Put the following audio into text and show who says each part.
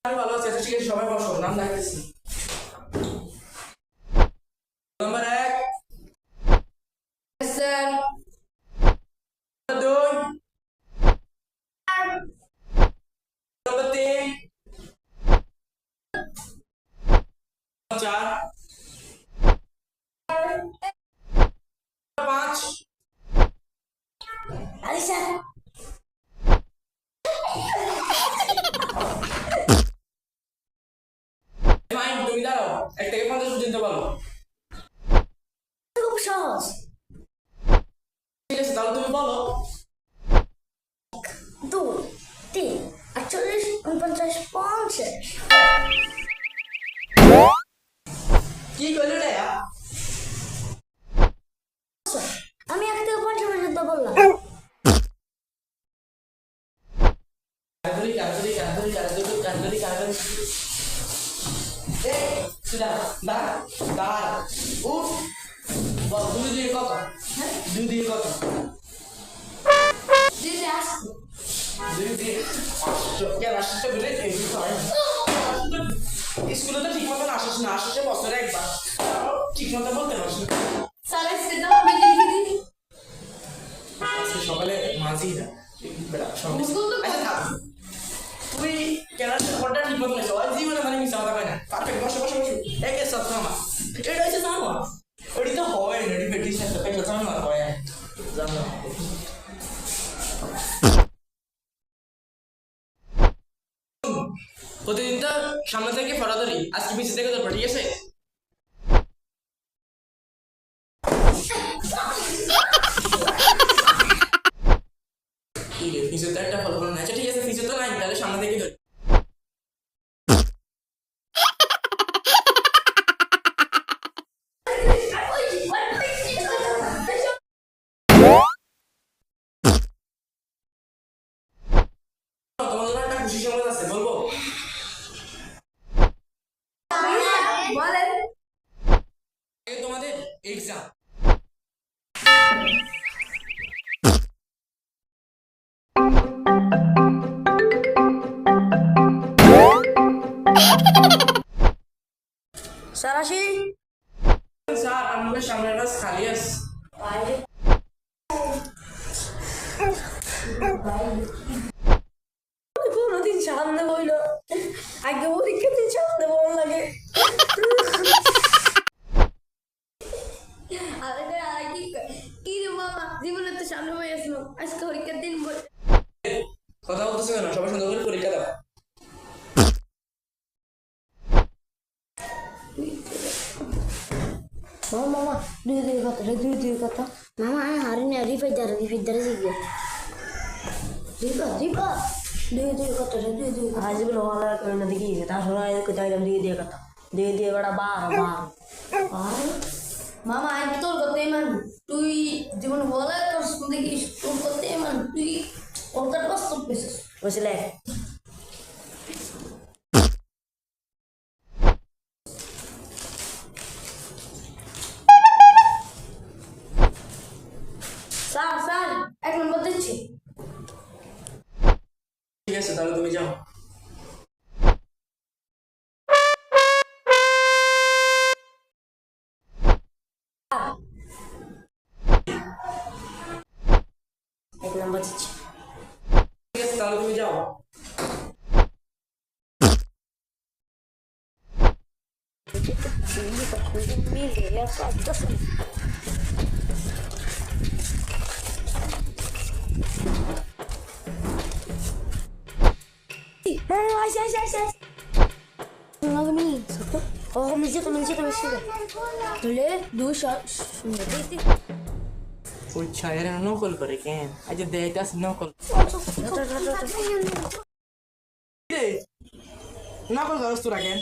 Speaker 1: আমি ভালো আছি। ঠিক আছে, সবাই বসো, নাম ডাকতেছি। নাম্বার 1 স্যার, 2 নাম্বার 3 4 5
Speaker 2: আরে স্যার
Speaker 1: ফাইন, তুমি দাঁড়াও। 1 থেকে 50 পর্যন্ত বলো।
Speaker 2: খুব সহজ।
Speaker 1: ঠিক আছে, তাহলে তুমি বলো।
Speaker 2: 2 3 48 49 50।
Speaker 1: কি করলে রে?
Speaker 2: আমি 1 থেকে 50 পর্যন্ত বললাম।
Speaker 1: এই, সিধা, দাঁড়া, দাঁড়া, উঠ। বল, 2 দিয়ে কত? হ্যাঁ, 2 দিয়ে কত?
Speaker 2: 2 দিয়ে আসছে।
Speaker 1: 2 দিয়ে 500। কেন আসছে বলে এই হয়? স্কুলে তো ঠিক মতন আসিস না, আসিস বছরে একবার। ঠিক মতো বলতে পারছিস না।
Speaker 2: স্যার আজকে তো আমি লিখে দিই।
Speaker 1: আজকে সকালে মাঝি না আচ্ছা থাক, তুই কেনার পরটা ঠিক মতো নেছো। আর জীবনে মানে মিশা কথা পাই না। পারফেক্ট, বসে বসে বসে। একে সব নামা, এটা হচ্ছে জানো, ওটি তো হয় না, এটি পেটিশন তো পেটো জানো না, হয় জানো। প্রতিদিন তো সামনে থেকে ফটো ধরি, আজকে পিছিয়ে থেকে ধরবো, ঠিক আছে? ফিজো তো একটা ফলো করুন। আচ্ছা ঠিক আছে, ফিজো তো নাই, তাহলে সামনে থেকে ধরি। তোমার জন্য একটা খুশি সংবাদ আছে, বলবো?
Speaker 2: বলেন।
Speaker 1: তোমাদের এক্সাম।
Speaker 2: স্যার আসি।
Speaker 1: স্যার, আমাদের সামনের বাস খালি আছে।
Speaker 2: কোনদিন সামনে বইল, আগে পরীক্ষা দিন সামনে বল লাগে। কি রে বাবা, জীবনে তো সামনে বই আসলো, আজকে পরীক্ষার দিন বই।
Speaker 1: কথা বলতেছো কেন? সবাই সুন্দর করে পরীক্ষা দাও।
Speaker 2: মামা 2 কথা 2 কথা। মামা আমি হারিনি, রিফাই দ্বারা শিখবে। রিফা 2 কথা 2
Speaker 3: আজ বলে ওরা কেন দেখি তা সবাই কোথায় গেলাম দিয়ে কথা দিয়ে বড় বার
Speaker 2: মামা আমি তোর কথাই মান, তুই জীবন বলে করছিস দেখিস, তোর কথাই মান, তুই ওটার বাস্তব পেয়েছিস।
Speaker 3: বুঝলে
Speaker 2: স্যার স্যার 1 নম্বর দিচ্ছি।
Speaker 1: ঠিক আছে, তাহলে তুমি যাও।
Speaker 3: এক নাম্বার দিচ্ছি
Speaker 1: ঠিক আছে, তাহলে তুমি যাও। ওই ছায়ের নকল করে কেন? আজ দেখাইতাস নকল। নকল করস তোরা কেন?